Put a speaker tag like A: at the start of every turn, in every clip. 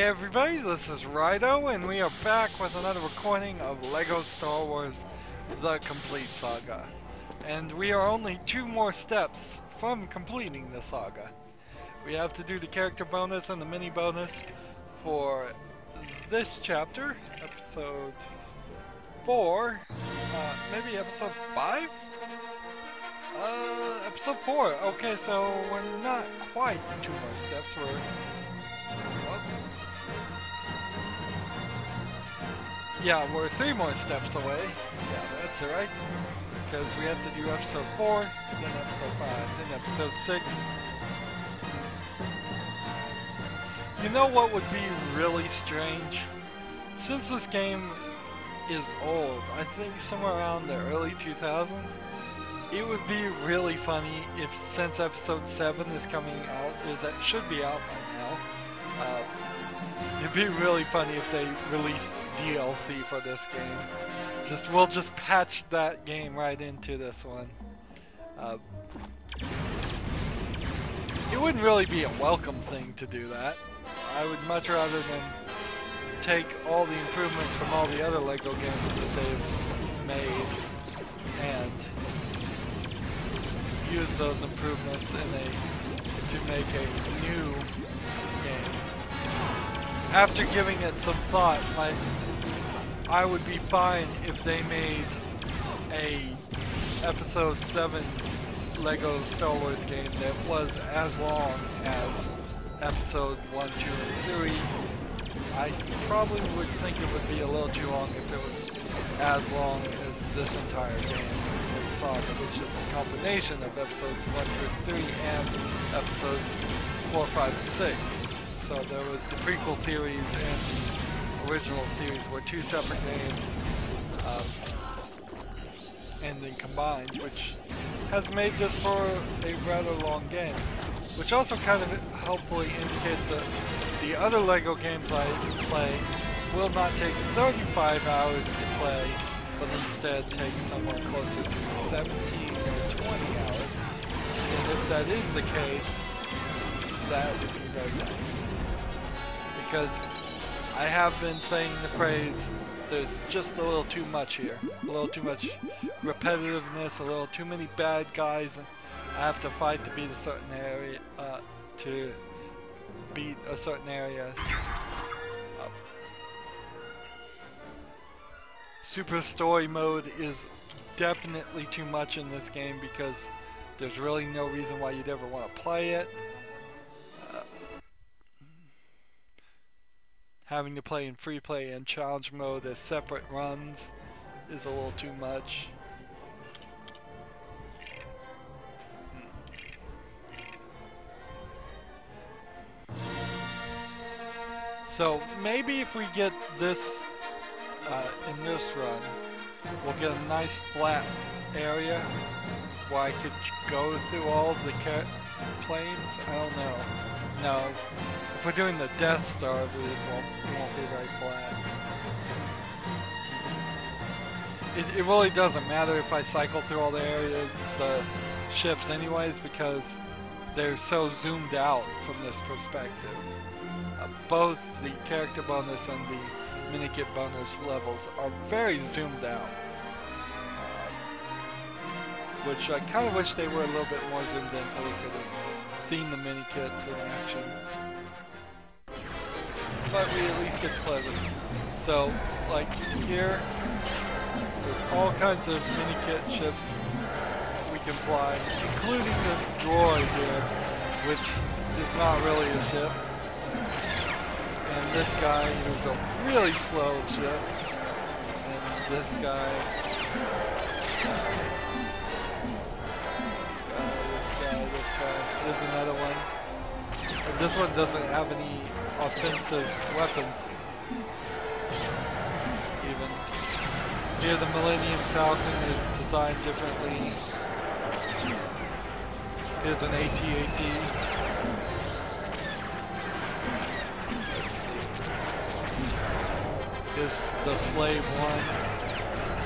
A: everybody, this is Rydo, and we are back with another recording of LEGO Star Wars The Complete Saga. And we are only 2 more steps from completing the saga. We have to do the character bonus and the mini bonus for this chapter, episode 4, maybe episode 5? Episode 4. Okay, so we're not quite 2 more steps, we're 3 more steps away. Yeah, that's right. Because we have to do episode 4, then episode 5, then episode 6. You know what would be really strange? Since this game is old, I think somewhere around the early 2000s, it would be really funny if, since episode 7 is coming out, should be out by now, it'd be really funny if they released DLC for this game. We'll just patch that game right into this one. It wouldn't really be a welcome thing to do that. I would much rather than take all the improvements from all the other LEGO games that they've made and use those improvements to make a new game. After giving it some thought, I would be fine if they made a episode 7 LEGO Star Wars game that was as long as episode 1, 2, and 3. I probably would think it would be a little too long if it was as long as this entire game, Saga, which is a combination of episodes 1 through 3 and episodes 4, 5, and 6. So there was the prequel series and the original series were 2 separate games, and then combined, which has made this for a rather long game. Which also kind of helpfully indicates that the other LEGO games I play will not take 35 hours to play, but instead take somewhere closer to 17 or 20 hours. And if that is the case, that would be very nice. Because I have been saying the phrase, there's just a little too much here. A little too much repetitiveness, a little too many bad guys, and I have to fight to beat a certain area, Super story mode is definitely too much in this game because there's really no reason why you'd ever want to play it. Having to play in free play and challenge mode as separate runs is a little too much. So maybe if we get this in this run, we'll get a nice flat area where I could go through all of the planes. I don't know. No, if we're doing the Death Star, it won't be very flat. It really doesn't matter if I cycle through all the areas, the ships anyways, because they're so zoomed out from this perspective. Both the character bonus and the Minikit bonus levels are very zoomed out. Which I kind of wish they were a little bit more zoomed in so we could have seen the Minikits in action. But we at least get to play them. So, like here, there's all kinds of Minikit ships we can fly, including this droid here, which is not really a ship. And this guy, who's a really slow ship. And this guy. There's another one. And this one doesn't have any offensive weapons. Even. Here the Millennium Falcon is designed differently. Here's an AT-AT. Is the slave one.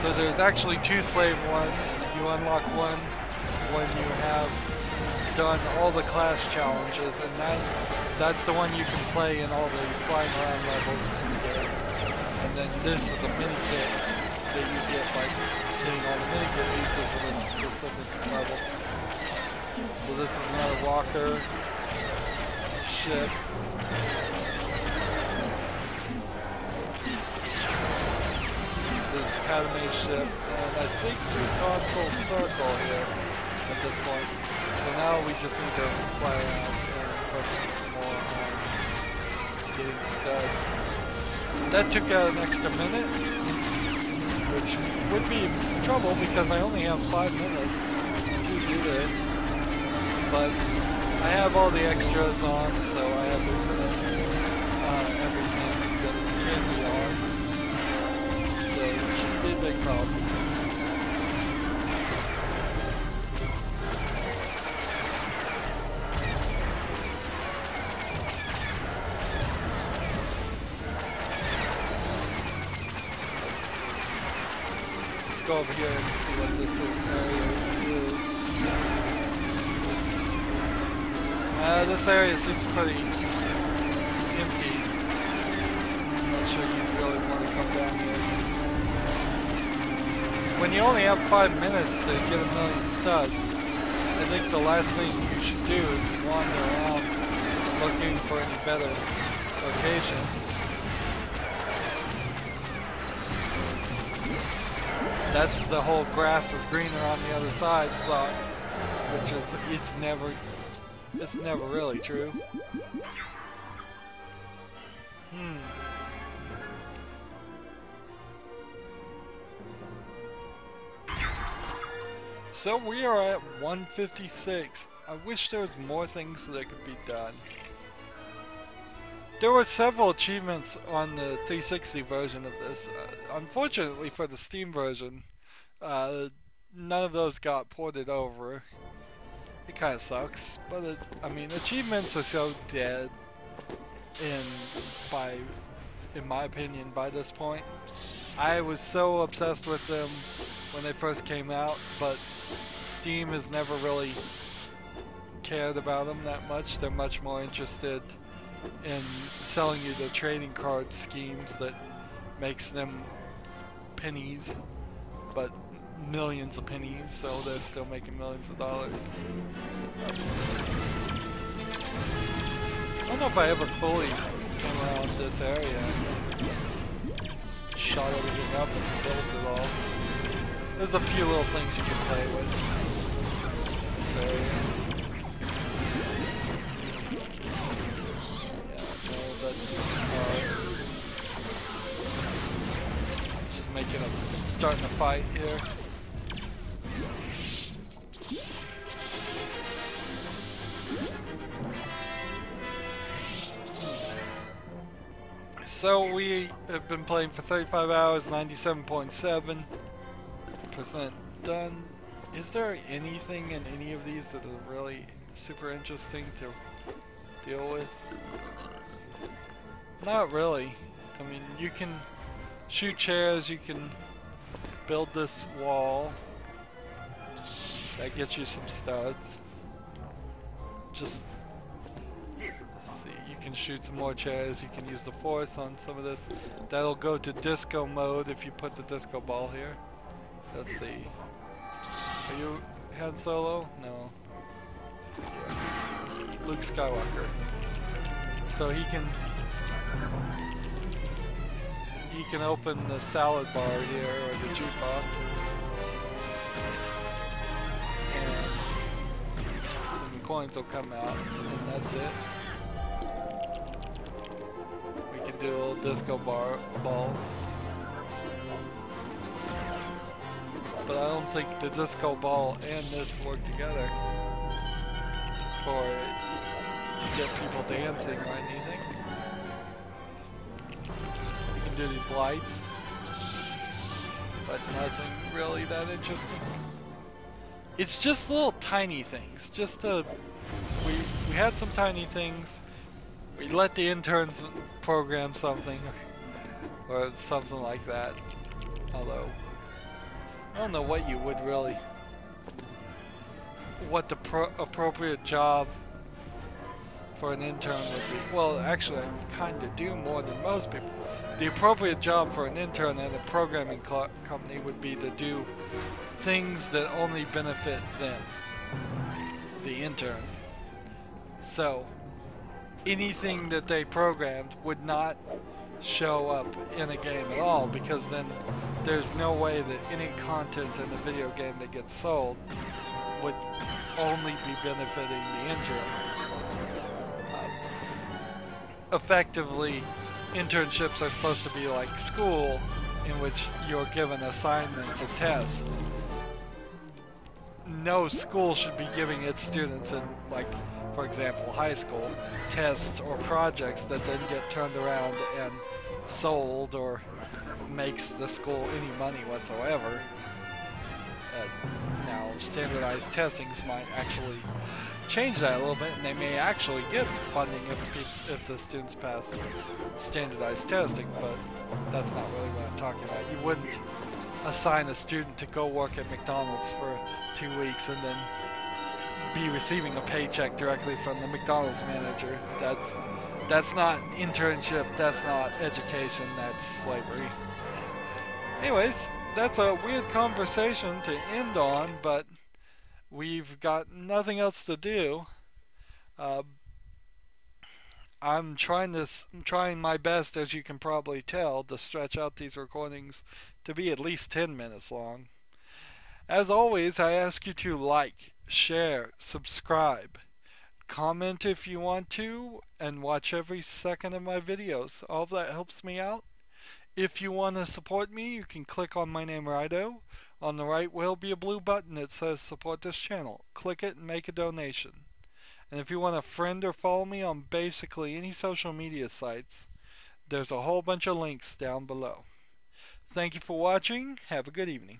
A: So there's actually 2 slave ones. You unlock one when you have done all the class challenges, and that's the one you can play in all the flying around levels in the game. And then this is a mini kit that you get by getting all the mini kit pieces for this specific level. So this is another walker ship. This is Padme ship, and I think we've gone full circle here at this point. So now we just need to fly around and focus more on getting studs. That took out an extra minute, which would be trouble because I only have 5 minutes to do this. But I have all the extras on, so I have everything that can be on. So it shouldn't be a big problem. Let's go over here and see what this area is. This area seems pretty empty. I'm not sure you really want to come down here. When you only have 5 minutes to get 1,000,000 studs, I think the last thing you should do is wander around looking for any better locations. That's the whole grass is greener on the other side thought, which is it's never really true. So we are at 156. I wish there was more things that could be done. There were several achievements on the 360 version of this. Unfortunately for the Steam version, none of those got ported over. It kind of sucks, but I mean, achievements are so dead in my opinion, by this point. I was so obsessed with them when they first came out, but Steam has never really cared about them that much. They're much more interested in selling you the trading card schemes that makes them pennies, but millions of pennies, so they're still making millions of dollars. I don't know if I ever fully came around this area and shot everything up and built it all. There's a few little things you can play with. Yeah, no, that's too hard. Just starting a fight here. So we have been playing for 35 hours, 97.7% done. Is there anything in any of these that are really super interesting to deal with? Not really. I mean, you can shoot chairs, you can build this wall. That gets you some studs. Just you can shoot some more chairs, you can use the force on some of this. That'll go to disco mode if you put the disco ball here. Let's see. Are you Han Solo? No. Yeah. Luke Skywalker. So he can open the salad bar here, or the jukebox. And some coins will come out, and that's it. Do a little disco ball, but I don't think the disco ball and this work together to get people dancing or anything. You can do these lights, but nothing really that interesting. It's just little tiny things. We had some tiny things. We let the interns program something, or something like that. Although, I don't know what you would really what the appropriate job for an intern would be. Well, actually, I kind of do more than most people. The appropriate job for an intern at a programming company would be to do things that only benefit them, the intern. So, anything that they programmed would not show up in a game at all, because then there's no way that any content in a video game that gets sold would only be benefiting the intern. Effectively, internships are supposed to be like school, in which you're given assignments and tests. No school should be giving its students in, like, for example, high school, tests or projects that then get turned around and sold or makes the school any money whatsoever. Now, standardized testings might actually change that a little bit, and they may actually get funding if the students pass standardized testing, but that's not really what I'm talking about. You wouldn't assign a student to go work at McDonald's for 2 weeks and then be receiving a paycheck directly from the McDonald's manager. That's not internship, that's not education, that's slavery. Anyways, that's a weird conversation to end on, but we've got nothing else to do. I'm trying my best, as you can probably tell, to stretch out these recordings to be at least 10 minutes long. As always, I ask you to like, share, subscribe, comment if you want to, and watch every second of my videos. All of that helps me out. If you want to support me, you can click on my name, Rydo. On the right will be a blue button that says support this channel. Click it and make a donation. And if you want to friend or follow me on basically any social media sites, there's a whole bunch of links down below. Thank you for watching. Have a good evening.